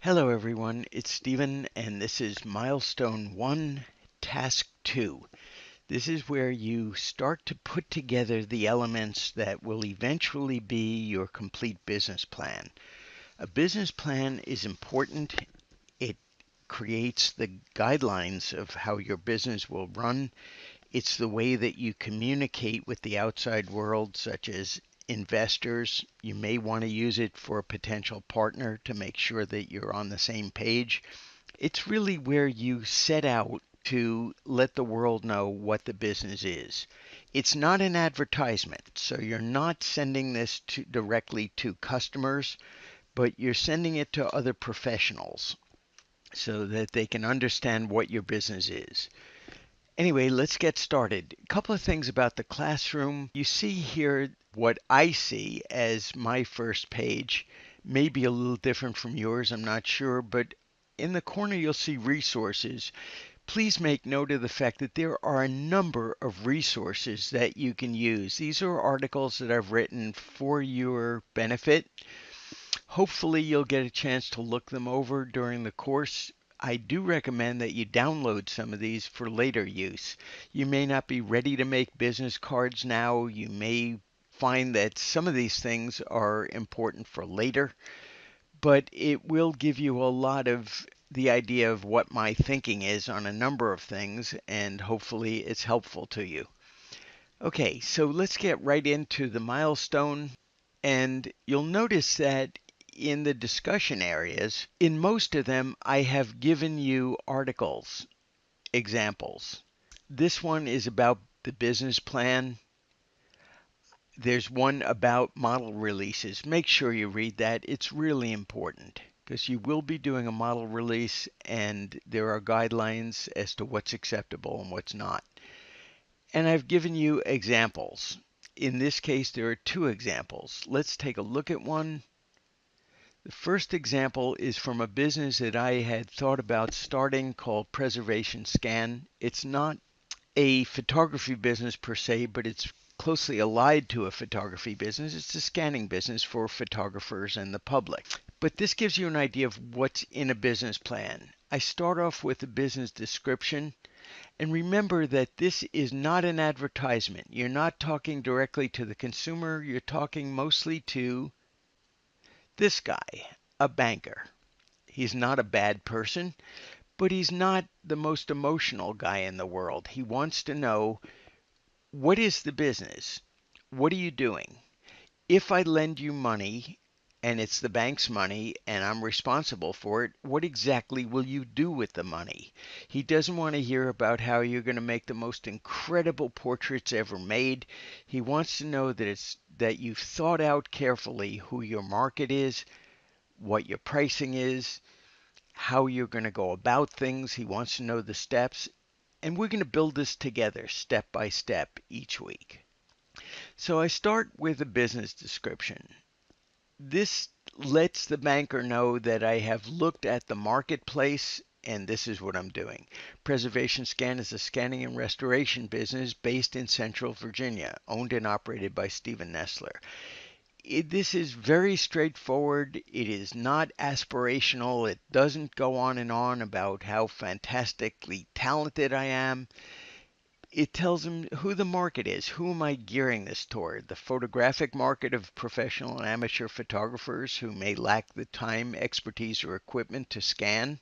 Hello everyone, it's Stephen and this is Milestone 1 Task 2. This is where you start to put together the elements that will eventually be your complete business plan. A business plan is important. It creates the guidelines of how your business will run. It's the way that you communicate with the outside world, such as investors. You may want to use it for a potential partner to make sure that you're on the same page. It's really where you set out to let the world know what the business is. It's not an advertisement, so you're not sending this directly to customers, but you're sending it to other professionals so that they can understand what your business is. Anyway, let's get started. A couple of things about the classroom. You see here what I see as my first page. Maybe a little different from yours, I'm not sure, but in the corner you'll see resources. Please make note of the fact that there are a number of resources that you can use. These are articles that I've written for your benefit. Hopefully you'll get a chance to look them over during the course. I do recommend that you download some of these for later use. You may not be ready to make business cards now. You may find that some of these things are important for later, but it will give you a lot of the idea of what my thinking is on a number of things, and hopefully it's helpful to you. Okay, so let's get right into the milestone. And you'll notice that in the discussion areas, in most of them, I have given you articles, examples. This one is about the business plan. There's one about model releases. Make sure you read that. It's really important because you will be doing a model release and there are guidelines as to what's acceptable and what's not. And I've given you examples. In this case, there are two examples. Let's take a look at one. The first example is from a business that I had thought about starting called Preservation Scan. It's not a photography business per se, but it's closely allied to a photography business. It's a scanning business for photographers and the public. But this gives you an idea of what's in a business plan. I start off with a business description. And remember that this is not an advertisement. You're not talking directly to the consumer. You're talking mostly to this guy, a banker. He's not a bad person, but he's not the most emotional guy in the world. He wants to know, what is the business? What are you doing? If I lend you money and it's the bank's money and I'm responsible for it, what exactly will you do with the money? He doesn't want to hear about how you're going to make the most incredible portraits ever made. He wants to know that you've thought out carefully who your market is, what your pricing is, how you're going to go about things. He wants to know the steps, and we're going to build this together step by step each week. So I start with a business description. This lets the banker know that I have looked at the marketplace and this is what I'm doing. Preservation Scan is a scanning and restoration business based in Central Virginia, owned and operated by Stephen Nestler. This is very straightforward. It is not aspirational. It doesn't go on and on about how fantastically talented I am. It tells them who the market is. Who am I gearing this toward? The photographic market of professional and amateur photographers who may lack the time, expertise, or equipment to scan.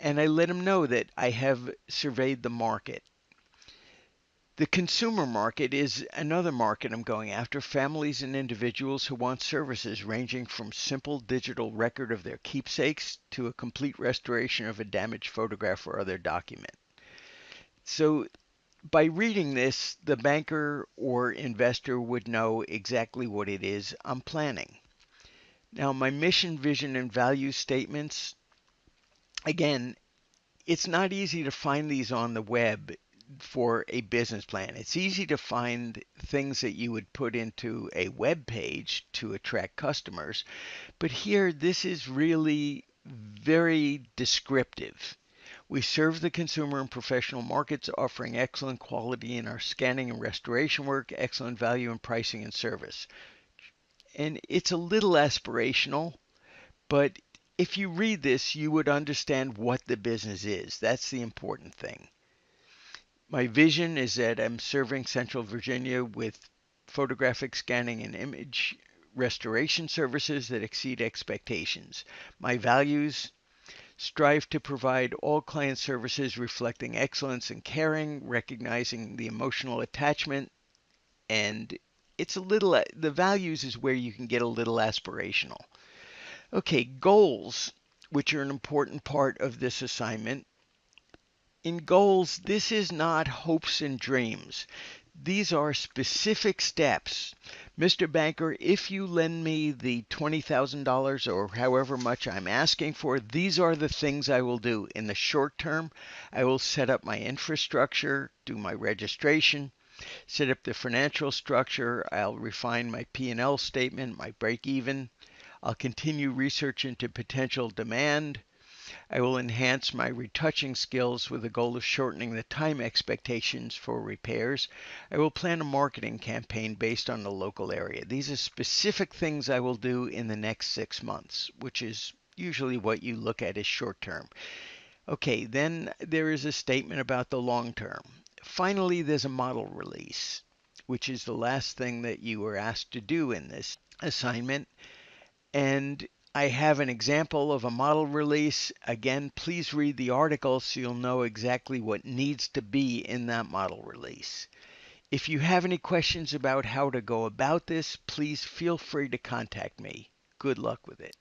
And I let them know that I have surveyed the market. The consumer market is another market I'm going after, families and individuals who want services ranging from simple digital record of their keepsakes to a complete restoration of a damaged photograph or other document. So by reading this, the banker or investor would know exactly what it is I'm planning. Now, my mission, vision, and value statements, again, it's not easy to find these on the web for a business plan. It's easy to find things that you would put into a web page to attract customers, but here this is really very descriptive. We serve the consumer and professional markets, offering excellent quality in our scanning and restoration work, excellent value in pricing and service. And it's a little aspirational, but if you read this, you would understand what the business is. That's the important thing. My vision is that I'm serving Central Virginia with photographic scanning and image restoration services that exceed expectations. My values: strive to provide all client services reflecting excellence and caring, recognizing the emotional attachment, and the values is where you can get a little aspirational. Okay, goals, which are an important part of this assignment. In goals, this is not hopes and dreams. These are specific steps. Mr. Banker, if you lend me the $20,000 or however much I'm asking for, these are the things I will do. In the short term, I will set up my infrastructure, do my registration, set up the financial structure. I'll refine my P&L statement, my break even. I'll continue research into potential demand. I will enhance my retouching skills with the goal of shortening the time expectations for repairs. I will plan a marketing campaign based on the local area. These are specific things I will do in the next 6 months, which is usually what you look at as short term. Okay, then there is a statement about the long term. Finally, there's a model release, which is the last thing that you were asked to do in this assignment. And I have an example of a model release. Again, please read the article so you'll know exactly what needs to be in that model release. If you have any questions about how to go about this, please feel free to contact me. Good luck with it.